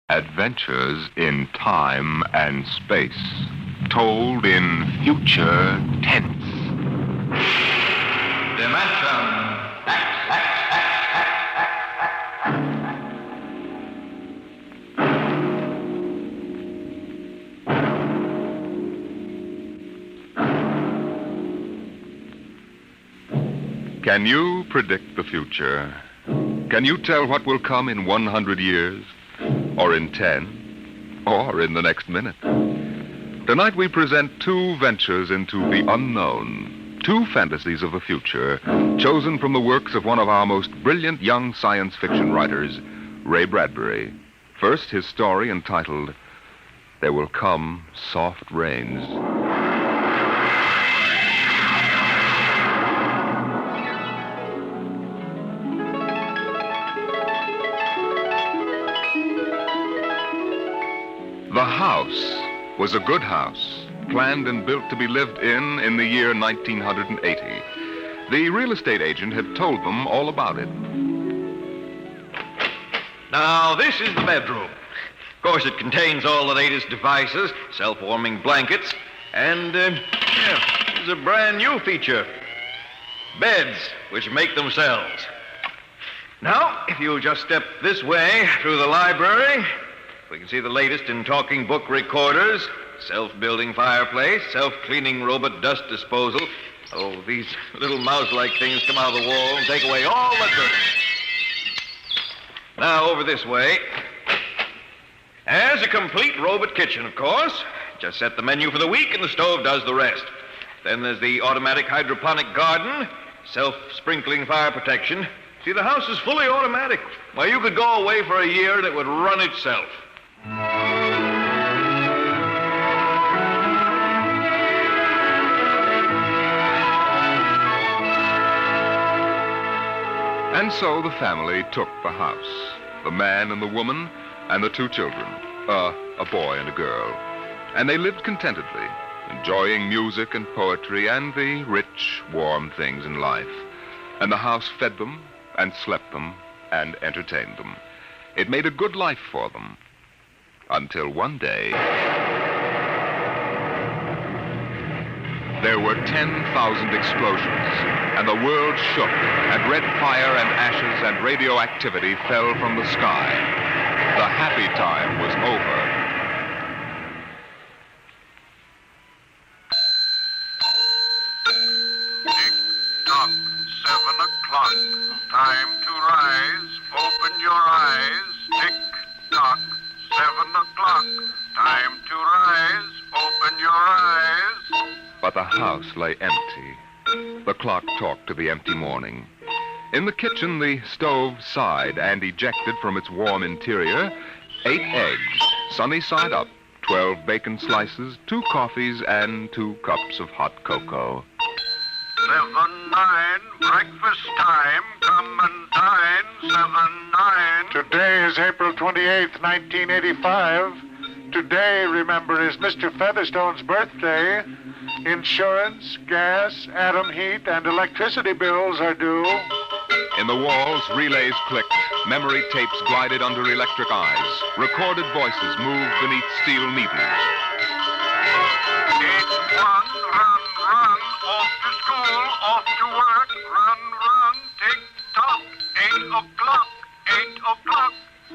Adventures in time and space, told in future tense. Dimension X. Can you predict the future? Can you tell what will come in 100 years? Or in 10? Or in the next minute? Tonight we present two ventures into the unknown. Two fantasies of the future, chosen from the works of one of our most brilliant young science fiction writers, Ray Bradbury. First, his story entitled, There Will Come Soft Rains. The house was a good house, planned and built to be lived in the year 1980. The real estate agent had told them all about it. Now, this is the bedroom. Of course, it contains all the latest devices, self-warming blankets, and, there's a brand new feature. Beds, which make themselves. Now, if you'll just step this way through the library, we can see the latest in talking book recorders, self-building fireplace, self-cleaning robot dust disposal. Oh, these little mouse-like things come out of the wall and take away all the dirt. Now, over this way. As a complete robot kitchen, of course. Just set the menu for the week and the stove does the rest. Then there's the automatic hydroponic garden, self-sprinkling fire protection. See, the house is fully automatic. Why, you could go away for a year and it would run itself. And so the family took the house. The man and the woman and the two children, a boy and a girl. And they lived contentedly, enjoying music and poetry and the rich, warm things in life. And the house fed them and slept them and entertained them. It made a good life for them. Until one day, there were 10,000 explosions, and the world shook, and red fire and ashes and radioactivity fell from the sky. The happy time was over. Tick-tock, 7 o'clock. Time to rise. Open your eyes. Tick-tock, 7 o'clock. Time to rise. Open your eyes. But the house lay empty. The clock talked to the empty morning. In the kitchen, the stove sighed and ejected from its warm interior 8 eggs, sunny side up, 12 bacon slices, 2 coffees, and 2 cups of hot cocoa. 7-9, breakfast time. Come and dine. 7-9. Today is April 28th, 1985. Today, remember, is Mr. Featherstone's birthday. Insurance, gas, atom heat, and electricity bills are due. In the walls, relays clicked, memory tapes glided under electric eyes, recorded voices moved beneath steel needles. 8-1, run, off to school, off to work, run, tick-tock, 8 o'clock, 8 o'clock.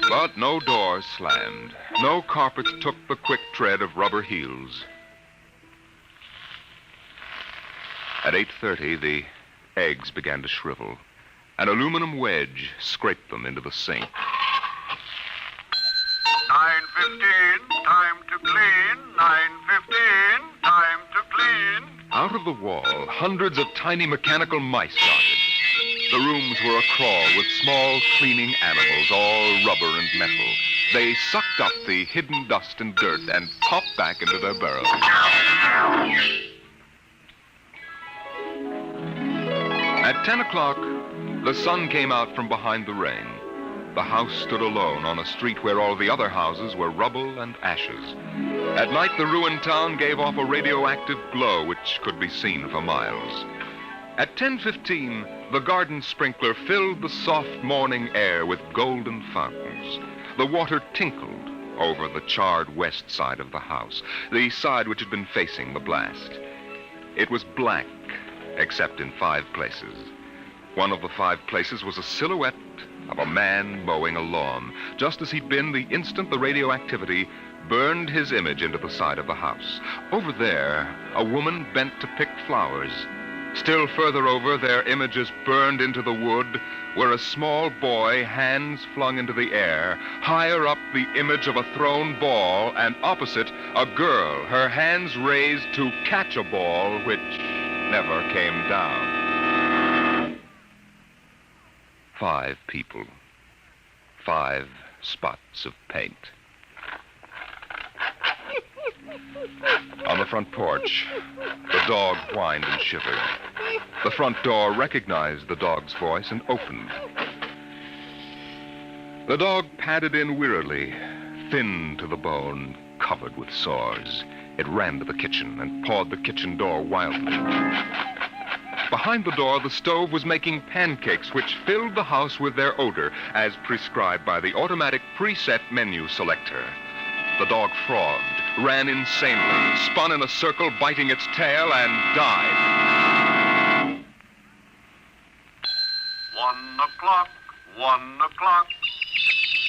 But no doors slammed. No carpets took the quick tread of rubber heels. At 8:30, the eggs began to shrivel. An aluminum wedge scraped them into the sink. 9:15, time to clean. 9:15, time to clean. Out of the wall, hundreds of tiny mechanical mice darted. The rooms were a-crawl with small cleaning animals, all rubber and metal. They sucked up the hidden dust and dirt and popped back into their burrows. At 10 o'clock, the sun came out from behind the rain. The house stood alone on a street where all the other houses were rubble and ashes. At night, the ruined town gave off a radioactive glow which could be seen for miles. At 10:15, the garden sprinkler filled the soft morning air with golden fountains. The water tinkled, over the charred west side of the house, the side which had been facing the blast. It was blank, except in 5 places. One of the 5 places was a silhouette of a man mowing a lawn, just as he'd been the instant the radioactivity burned his image into the side of the house. Over there, a woman bent to pick flowers. Still further over, their images burned into the wood, where a small boy, hands flung into the air. Higher up, the image of a thrown ball, and opposite, a girl, her hands raised to catch a ball which never came down. 5 people. 5 spots of paint. On the front porch, the dog whined and shivered. The front door recognized the dog's voice and opened. The dog padded in wearily, thin to the bone, covered with sores. It ran to the kitchen and pawed the kitchen door wildly. Behind the door, the stove was making pancakes which filled the house with their odor, as prescribed by the automatic preset menu selector. The dog frothed, ran insanely, spun in a circle, biting its tail, and died. 1 o'clock, 1 o'clock.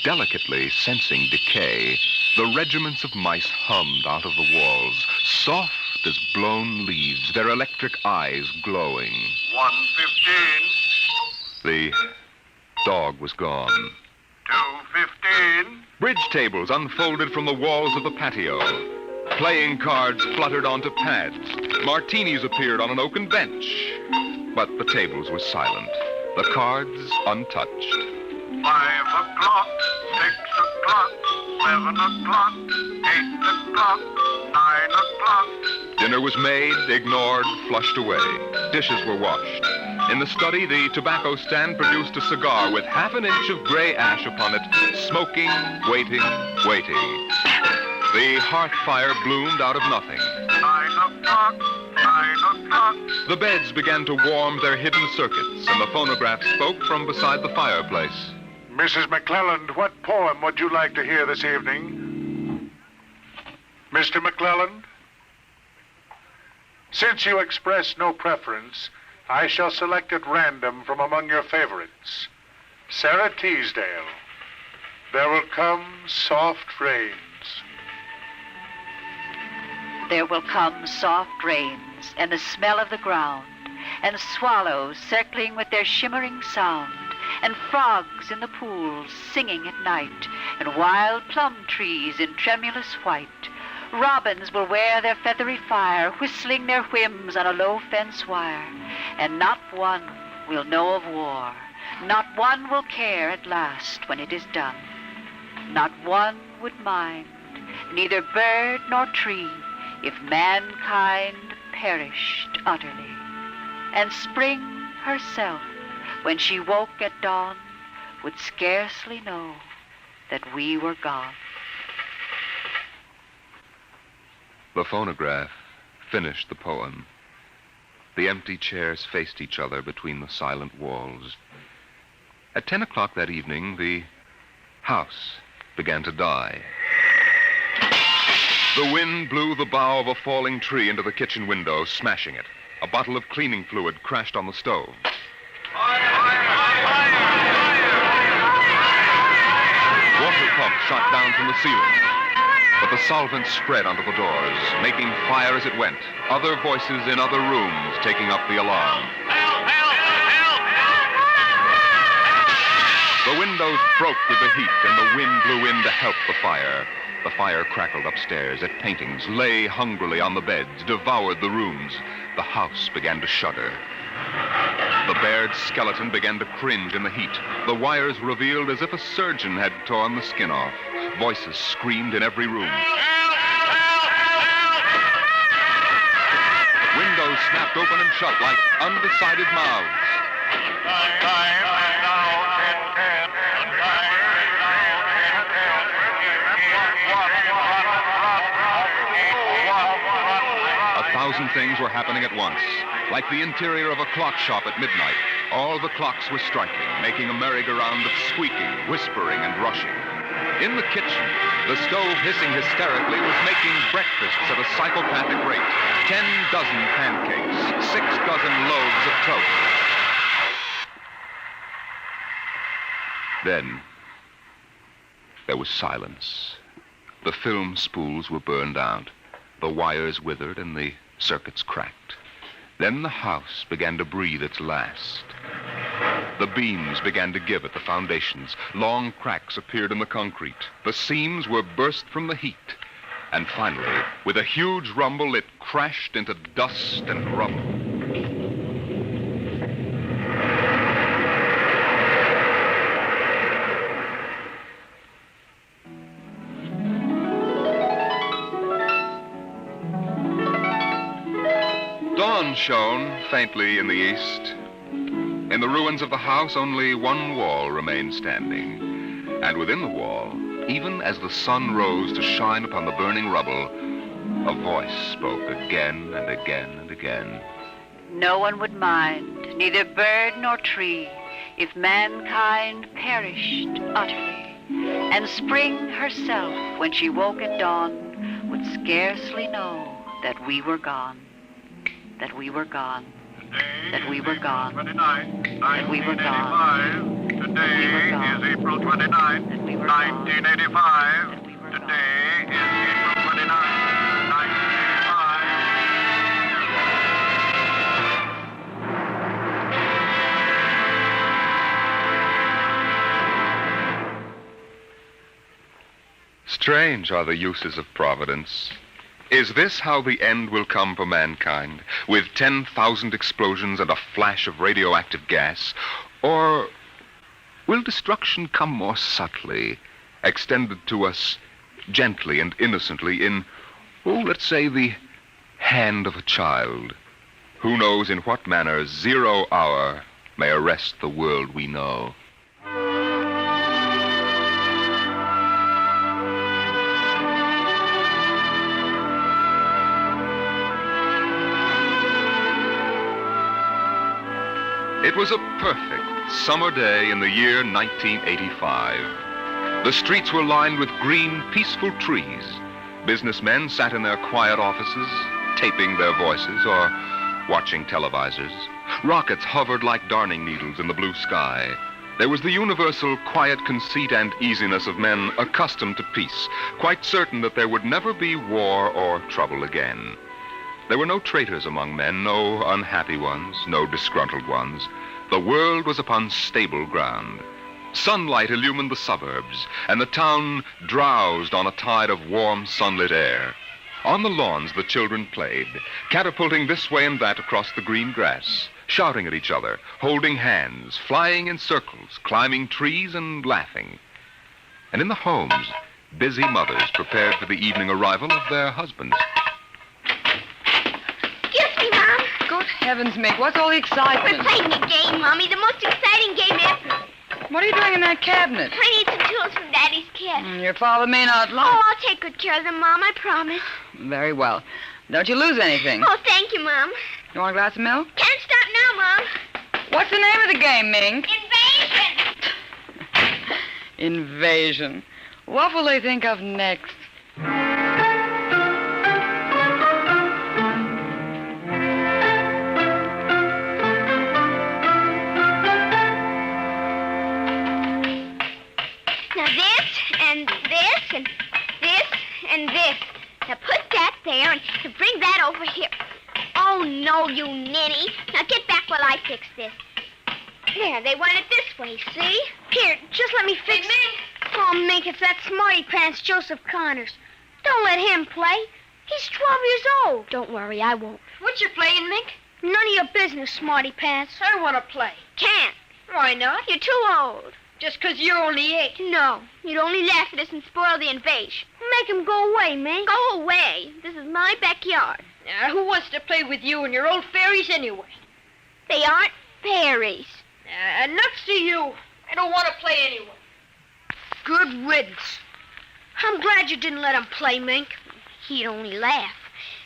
Delicately sensing decay, the regiments of mice hummed out of the walls, soft as blown leaves, their electric eyes glowing. 1:15. The dog was gone. 2:15. Bridge tables unfolded from the walls of the patio. Playing cards fluttered onto pads. Martinis appeared on an oaken bench. But the tables were silent, the cards untouched. 5 o'clock, 6 o'clock, 7 o'clock, 8 o'clock, 9 o'clock. Dinner was made, ignored, flushed away. Dishes were washed. In the study, the tobacco stand produced a cigar with half an inch of gray ash upon it, smoking, waiting. The hearth fire bloomed out of nothing. 9 o'clock, 9 o'clock. The beds began to warm their hidden circuits, and the phonograph spoke from beside the fireplace. Mrs. McClelland, what poem would you like to hear this evening? Mr. McClelland? Since you express no preference, I shall select at random from among your favorites. Sarah Teasdale, There Will Come Soft Rains. There will come soft rains, and the smell of the ground, and swallows circling with their shimmering sound, and frogs in the pools singing at night, and wild plum trees in tremulous white. Robins will wear their feathery fire, whistling their whims on a low fence wire, and not one will know of war. Not one will care at last when it is done. Not one would mind, neither bird nor tree, if mankind perished utterly. And spring herself, when she woke at dawn, would scarcely know that we were gone. The phonograph finished the poem. The empty chairs faced each other between the silent walls. At 10 o'clock that evening, the house began to die. The wind blew the bough of a falling tree into the kitchen window, smashing it. A bottle of cleaning fluid crashed on the stove. Water pumps shot down from the ceiling. But the solvent spread onto the doors, making fire as it went. Other voices in other rooms taking up the alarm. The windows broke with the heat, and the wind blew in to help the fire. The fire crackled upstairs at paintings, lay hungrily on the beds, devoured the rooms. The house began to shudder. The bared skeleton began to cringe in the heat. The wires revealed as if a surgeon had torn the skin off. Voices screamed in every room. Windows snapped open and shut like undecided mouths. A thousand things were happening at once. Like the interior of a clock shop at midnight, all the clocks were striking, making a merry-go-round of squeaking, whispering, and rushing. In the kitchen, the stove hissing hysterically was making breakfasts at a psychopathic rate. 10 dozen pancakes, 6 dozen loaves of toast. Then, there was silence. The film spools were burned out. The wires withered and the circuits cracked. Then the house began to breathe its last. The beams began to give at the foundations. Long cracks appeared in the concrete. The seams were burst from the heat. And finally, with a huge rumble, it crashed into dust and rubble. Dawn shone faintly in the east. In the ruins of the house, only one wall remained standing. And within the wall, even as the sun rose to shine upon the burning rubble, a voice spoke again and again and again. No one would mind, neither bird nor tree, if mankind perished utterly. And spring herself, when she woke at dawn, would scarcely know that we were gone. That we were gone. That we were gone. That we were gone. Today is April 29th, 1985. Today is April 29th, 1985. Strange are the uses of Providence. Is this how the end will come for mankind, with 10,000 explosions and a flash of radioactive gas? Or will destruction come more subtly, extended to us gently and innocently in, let's say, the hand of a child? Who knows in what manner 0 hour may arrest the world we know? It was a perfect summer day in the year 1985. The streets were lined with green, peaceful trees. Businessmen sat in their quiet offices, taping their voices or watching televisors. Rockets hovered like darning needles in the blue sky. There was the universal quiet conceit and easiness of men accustomed to peace, quite certain that there would never be war or trouble again. There were no traitors among men, no unhappy ones, no disgruntled ones. The world was upon stable ground. Sunlight illumined the suburbs, and the town drowsed on a tide of warm, sunlit air. On the lawns, the children played, catapulting this way and that across the green grass, shouting at each other, holding hands, flying in circles, climbing trees, and laughing. And in the homes, busy mothers prepared for the evening arrival of their husbands. Excuse me, Mom. Good heavens, Mick, what's all the excitement? We're playing a game, Mommy, the most exciting game ever. What are you doing in that cabinet? I need some tools from Daddy's kit. Your father may not like... Oh, I'll take good care of them, Mom, I promise. Very well. Don't you lose anything. Oh, thank you, Mom. You want a glass of milk? Can't stop now, Mom. What's the name of the game, Mink? Invasion! Invasion. What will they think of next? Now this, and this, and this, and this. Now put that there and bring that over here. Oh, no, you ninny. Now get back while I fix this. There, they want it this way, see? Here, just let me fix it. Oh, Mink, it's that smarty pants Joseph Connors. Don't let him play. He's 12 years old. Don't worry, I won't. What you playing, Mink? None of your business, smarty pants. I want to play. Can't. Why not? You're too old. Just 'cause you're only 8. No, you'd only laugh at us and spoil the invasion. Make him go away, Mink. Go away. This is my backyard. Who wants to play with you and your old fairies anyway? They aren't fairies. Nuts to you. I don't want to play anyway. Good riddance. I'm glad you didn't let him play, Mink. He'd only laugh.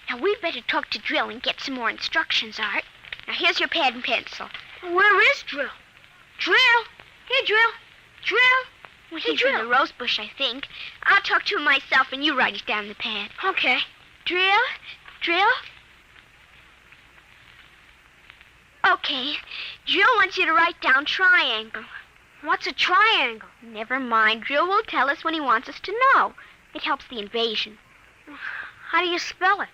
Now, we'd better talk to Drill and get some more instructions, Art. Now, here's your pad and pencil. Where is Drill? Drill? Here, Drill. Drill? Well, he's in the rose bush, I think. I'll talk to him myself, and you write it down in the pad. Okay. Drill? Drill? Okay. Drill wants you to write down triangle. What's a triangle? Never mind. Drill will tell us when he wants us to know. It helps the invasion. How do you spell it?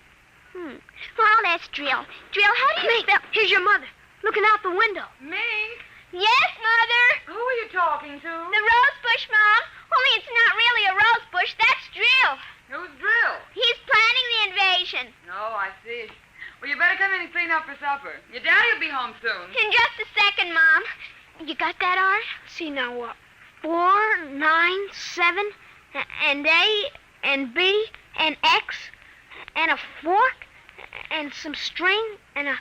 Well, I'll ask Drill. Drill, how do you spell... Here's your mother, looking out the window. Mink, Yes, Mother? who are you talking to? The rose bush, Mom. Only it's not really a rose bush. That's Drill. Who's Drill? He's planning the invasion. Oh, I see. Well, you better come in and clean up for supper. Your daddy will be home soon. In just a second, Mom. You got that, Art? See now what? 4, 9, 7, and A, and B, and X, and a fork, and some string, and a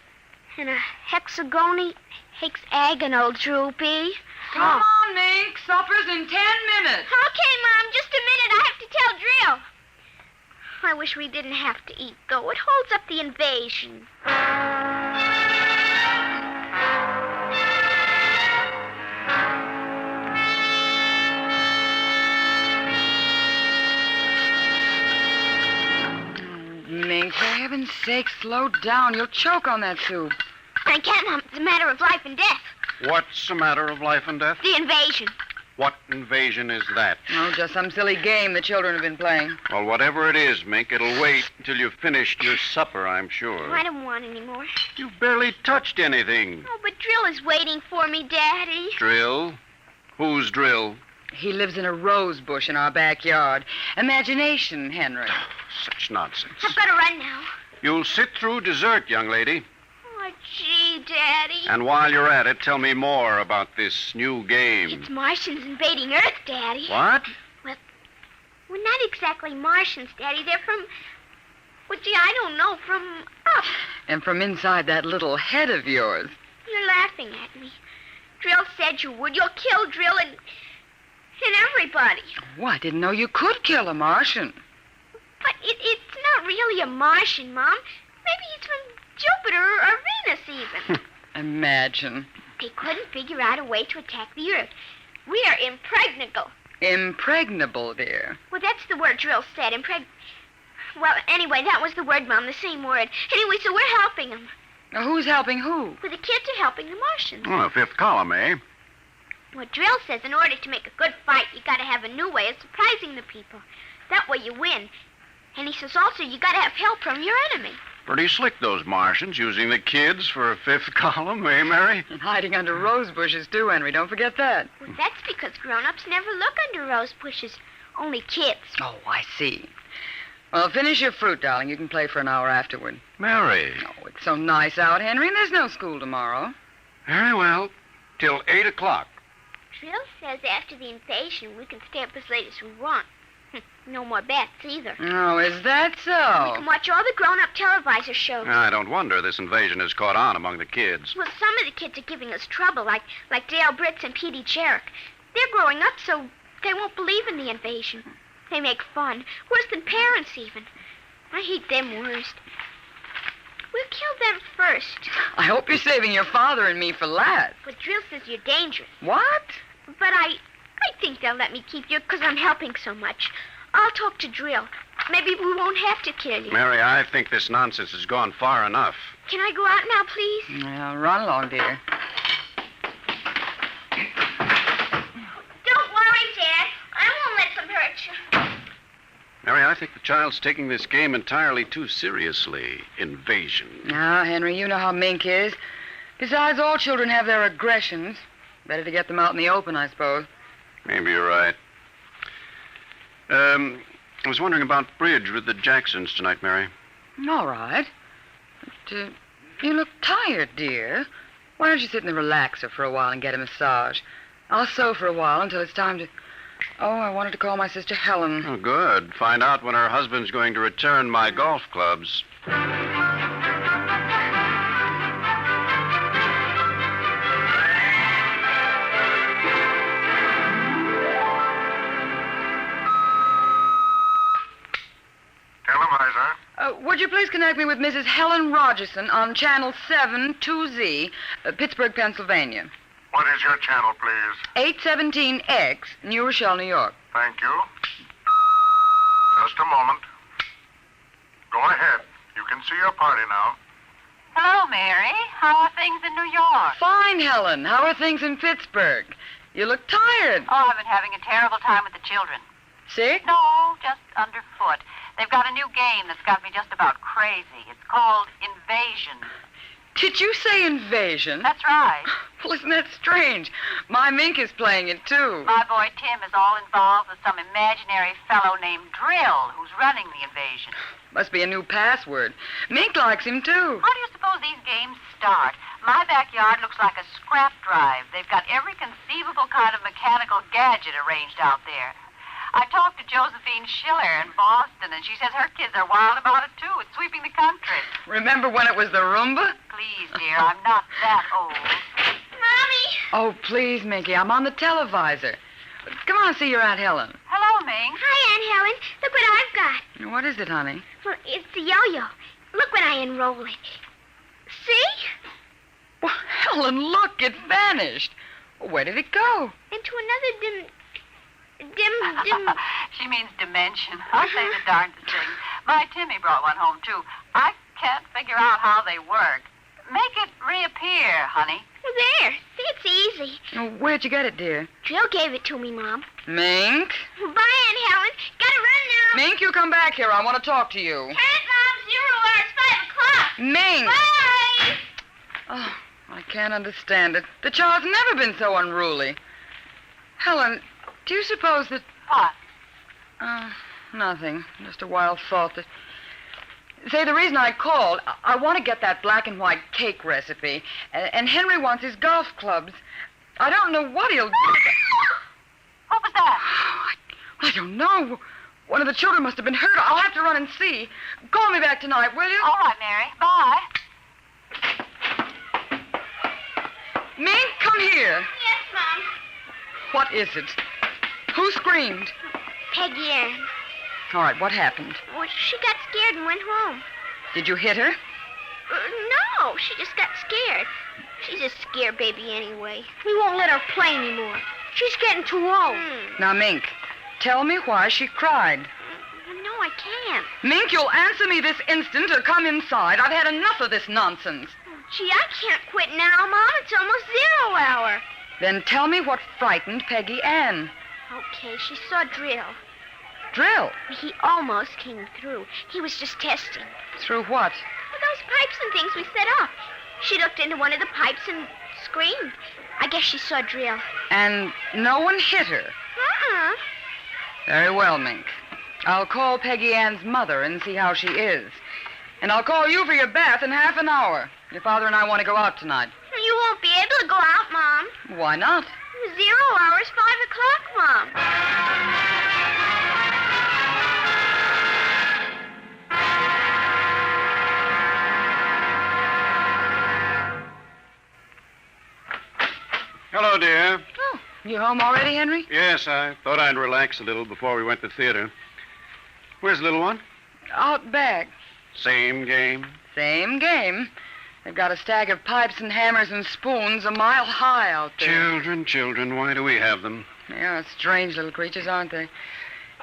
hexagonal droopy. Come on, Mink. Supper's in 10 minutes. Okay, Mom, just a minute. I have to tell Drill. I wish we didn't have to eat, though. It holds up the invasion. Mink, for heaven's sake, slow down. You'll choke on that soup. I can't, Mom. It's a matter of life and death. What's a matter of life and death? The invasion. What invasion is that? Oh, just some silly game the children have been playing. Well, whatever it is, Mink, it'll wait until you've finished your supper, I'm sure. I don't want any more. You barely touched anything. Oh, but Drill is waiting for me, Daddy. Drill? Who's Drill? He lives in a rose bush in our backyard. Imagination, Henry. Such nonsense. I've got to run now. You'll sit through dessert, young lady. Oh, gee, Daddy. And while you're at it, tell me more about this new game. It's Martians invading Earth, Daddy. What? Well, not exactly Martians, Daddy. They're from... Well, gee, I don't know. From up. And from inside that little head of yours. You're laughing at me. Drill said you would. You'll kill Drill and everybody. Oh, I didn't know you could kill a Martian. But it's not really a Martian, Mom. Maybe he's from Jupiter or Venus, even. Imagine. They couldn't figure out a way to attack the Earth. We are impregnable. Impregnable, dear. Well, that's the word Drill said, Well, anyway, that was the word, Mom, the same word. Anyway, so we're helping them. Now, who's helping who? Well, the kids are helping the Martians. Oh, fifth column, eh? Well, Drill says in order to make a good fight, you got to have a new way of surprising the people. That way you win. And he says also you got to have help from your enemy. Pretty slick, those Martians, using the kids for a fifth column, eh, Mary? And hiding under rose bushes, too, Henry. Don't forget that. Well, that's because grown-ups never look under rose bushes. Only kids. Oh, I see. Well, finish your fruit, darling. You can play for an hour afterward. Mary. Oh, it's so nice out, Henry, and there's no school tomorrow. Very well. Till 8 o'clock. Drill says after the invasion we can stay up as late as we want. No more bets either. Oh, is that We so? can watch all the grown-up televisor shows. I don't wonder this invasion has caught on among the kids. Well, some of the kids are giving us trouble, like Dale Britz and Petey Jarrett. They're growing up so they won't believe in the invasion. They make fun, worse than parents even. I hate them worst. We'll kill them first. I hope you're saving your father and me for last. But Drill says you're dangerous. What? But I think they'll let me keep you because I'm helping so much. I'll talk to Drill. Maybe we won't have to kill you. Mary, I think this nonsense has gone far enough. Can I go out now, please? Well, run along, dear. Don't worry, Dad. I won't let them hurt you. Mary, I think the child's taking this game entirely too seriously. Invasion. Now, Henry, you know how Mink is. Besides, all children have their aggressions. Better to get them out in the open, I suppose. Maybe you're right. I was wondering about bridge with the Jacksons tonight, Mary. All right. But, you look tired, dear. Why don't you sit in the relaxer for a while and get a massage? I'll sew for a while until it's time to... Oh, I wanted to call my sister Helen. Oh, good. Find out when her husband's going to return my golf clubs. Televisor. Would you please connect me with Mrs. Helen Rogerson on Channel 7 2Z, Pittsburgh, Pennsylvania? What is your channel, please? 817X, New Rochelle, New York. Thank you. Just a moment. Go ahead. You can see your party now. Hello, Mary. How are things in New York? Fine, Helen. How are things in Pittsburgh? You look tired. Oh, I've been having a terrible time with the children. Sick? No, just underfoot. They've got a new game that's got me just about crazy. It's called Invasion. Did you say invasion? That's right. Well, isn't that strange? My Mink is playing it, too. My boy Tim is all involved with some imaginary fellow named Drill who's running the invasion. Must be a new password. Mink likes him, too. How do you suppose these games start? My backyard looks like a scrap drive. They've got every conceivable kind of mechanical gadget arranged out there. I talked to Josephine Schiller in Boston, and she says her kids are wild about it, too. It's sweeping the country. Remember when it was the Roomba? Please, dear, I'm not that old. Mommy! Oh, please, Minky, I'm on the televisor. Come on, see your Aunt Helen. Hello, Mink. Hi, Aunt Helen. Look what I've got. What is it, honey? Well, it's the yo-yo. Look when I unroll it. See? Well, Helen, look, it vanished. Where did it go? Into another dim... She means dimension. I'll say the darndest thing. My Timmy brought one home, too. I can't figure out how they work. Make it reappear, honey. Well, there. See, it's easy. Oh, where'd you get it, dear? Drill gave it to me, Mom. Mink? Bye, Aunt Helen. Gotta run now. Mink, you come back here. I want to talk to you. Can't, Mom. 0 hours, 5 o'clock. Mink! Bye! Oh, I can't understand it. The child's never been so unruly. Helen, do you suppose that... What? Oh, nothing. Just a wild thought that... Say, the reason I called, I want to get that black and white cake recipe, and Henry wants his golf clubs. I don't know what he'll do. What was that? I don't know. One of the children must have been hurt. I'll have to run and see. Call me back tonight, will you? All right, Mary. Bye. Mink, come here. Yes, Mom. What is it? Who screamed? Peggy Ann. All right, what happened? Well, she got scared and went home. Did you hit her? No, she just got scared. She's a scared baby anyway. We won't let her play anymore. She's getting too old. Now, Mink, tell me why she cried. No, I can't. Mink, you'll answer me this instant or come inside. I've had enough of this nonsense. Gee, I can't quit now, Mom. It's almost 0 hour. Then tell me what frightened Peggy Ann. Okay, she saw Drill. Drill? He almost came through. He was just testing. Through what? Well, those pipes and things we set up. She looked into one of the pipes and screamed. I guess she saw Drill. And no one hit her? Uh-uh. Very well, Mink. I'll call Peggy Ann's mother and see how she is. And I'll call you for your bath in half an hour. Your father and I want to go out tonight. You won't be able to go out, Mom. Why not? 0 hours, 5 o'clock, Mom. Hello, dear. Oh, you home already, Henry? Yes, I thought I'd relax a little before we went to theater. Where's the little one? Out back. Same game. Same game. They've got a stack of pipes and hammers and spoons a mile high out there. Children, why do we have them? Yeah, strange little creatures, aren't they?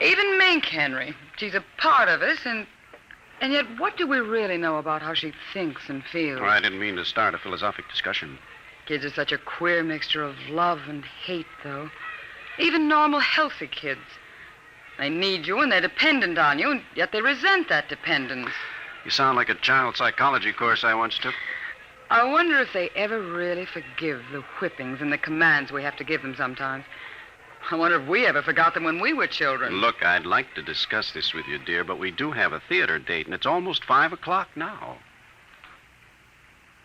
Even Mink, Henry. She's a part of us, and yet what do we really know about how she thinks and feels? Oh, I didn't mean to start a philosophic discussion. Kids are such a queer mixture of love and hate, though. Even normal, healthy kids. They need you, and they're dependent on you, and yet they resent that dependence. You sound like a child psychology course I once took. I wonder if they ever really forgive the whippings and the commands we have to give them sometimes. I wonder if we ever forgot them when we were children. Look, I'd like to discuss this with you, dear, but we do have a theater date, and it's almost 5 o'clock now.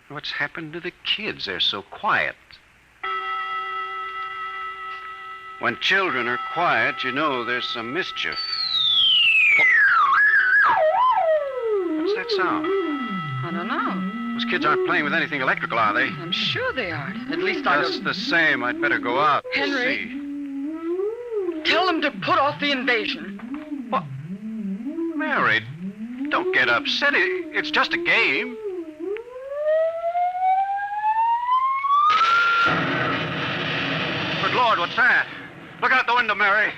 What's happened to the kids? They're so quiet. When children are quiet, you know there's some mischief. What's that sound? I don't know. Those kids aren't playing with anything electrical, are they? I'm sure they aren't. At least I Just don't... the same, I'd better go out and Henry. see. Tell them to put off the invasion. What? Mary, don't get upset. It's just a game. Lord, what's that? Look out the window, Mary.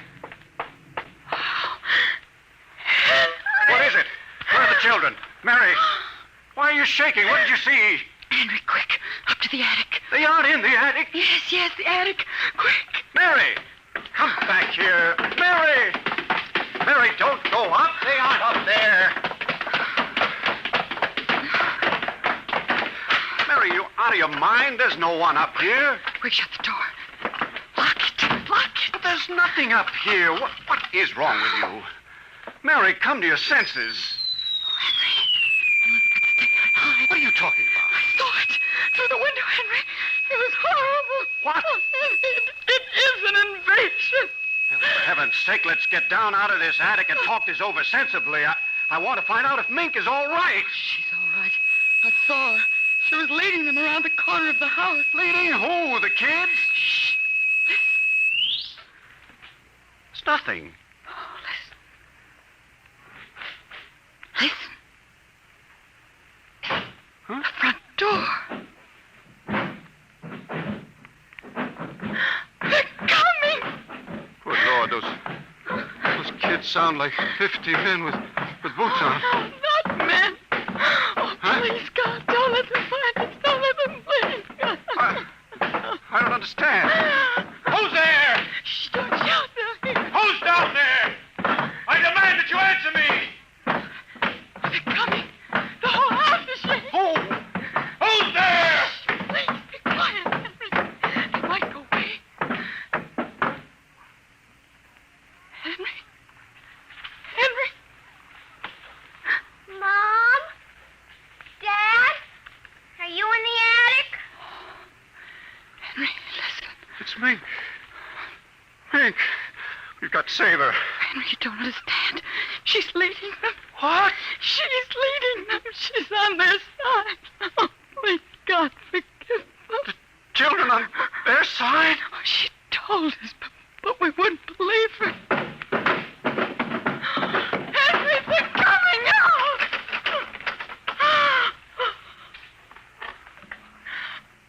What is it? Where are the children? Mary, why are you shaking? What did you see? Henry, quick. Up to the attic. They aren't in the attic. Yes, the attic. Quick. Mary, come back here. Mary! Mary, don't go up. They aren't up there. Mary, you out of your mind? There's no one up here. Quick, shut the door. Lock it. Lock it. But there's nothing up here. What is wrong with you? Mary, come to your senses. What are you talking about? I saw it through the window, Henry. It was horrible. What? It is an invasion. Well, for heaven's sake, let's get down out of this attic and talk this over sensibly. I want to find out if Mink is all right. She's all right. I saw her. She was leading them around the corner of the house. Leading who? The kids? Shh. It's nothing. Oh, listen. Huh? The front door. They're coming. Good Lord, those kids sound like 50 men with boots on. Oh, not men. Oh, please, God, don't let them find us. Don't let them, please, God. I don't understand. Who's there? Shh, don't shout down here. Who's down there? I demand that you answer me. They're coming. The whole house is shaking. Who? Who's there? Please, be quiet, Henry. They might go away. Henry? Henry? Mom? Dad? Are you in the attic? Henry, listen. It's Mink. Mink, we've got to save her. Henry, you don't understand. She's leading them. What? She's leading them. She's on their side. Oh, please, God, forgive them. The children on their side? Oh, she told us, but we wouldn't believe her. Henry, they're coming out.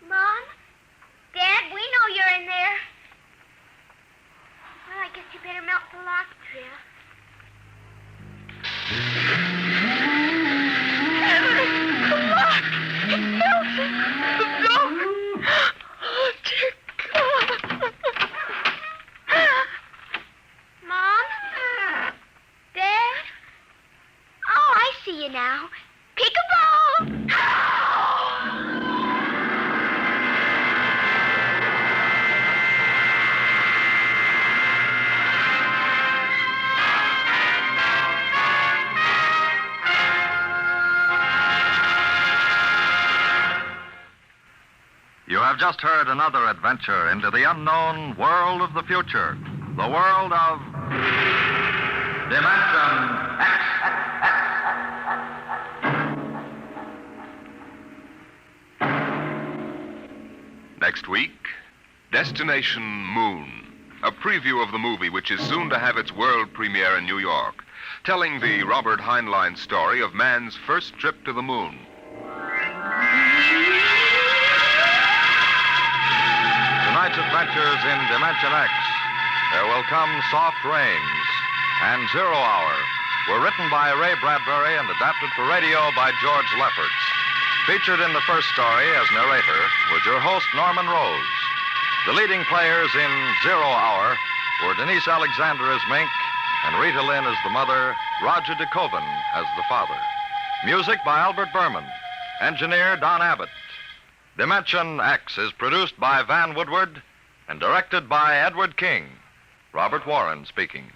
Mom? Dad, we know you're in there. Well, I guess you better melt the lock, Tria. Henry, the lock. It's melting. The door. Oh, dear God. Mom? Dad? Oh, I see you now. Peek-a-boo! You have just heard another adventure into the unknown world of the future, the world of Dimension X. Next week, Destination Moon, a preview of the movie which is soon to have its world premiere in New York, telling the Robert Heinlein story of man's first trip to the moon. Tonight's adventures in Dimension X, There Will Come Soft Rains, and 0 Hour were written by Ray Bradbury and adapted for radio by George Lefferts. Featured in the first story as narrator was your host, Norman Rose. The leading players in 0 Hour were Denise Alexander as Mink and Rita Lynn as the mother, Roger DeKoven as the father. Music by Albert Berman. Engineer Don Abbott. Dimension X is produced by Van Woodward and directed by Edward King. Robert Warren speaking.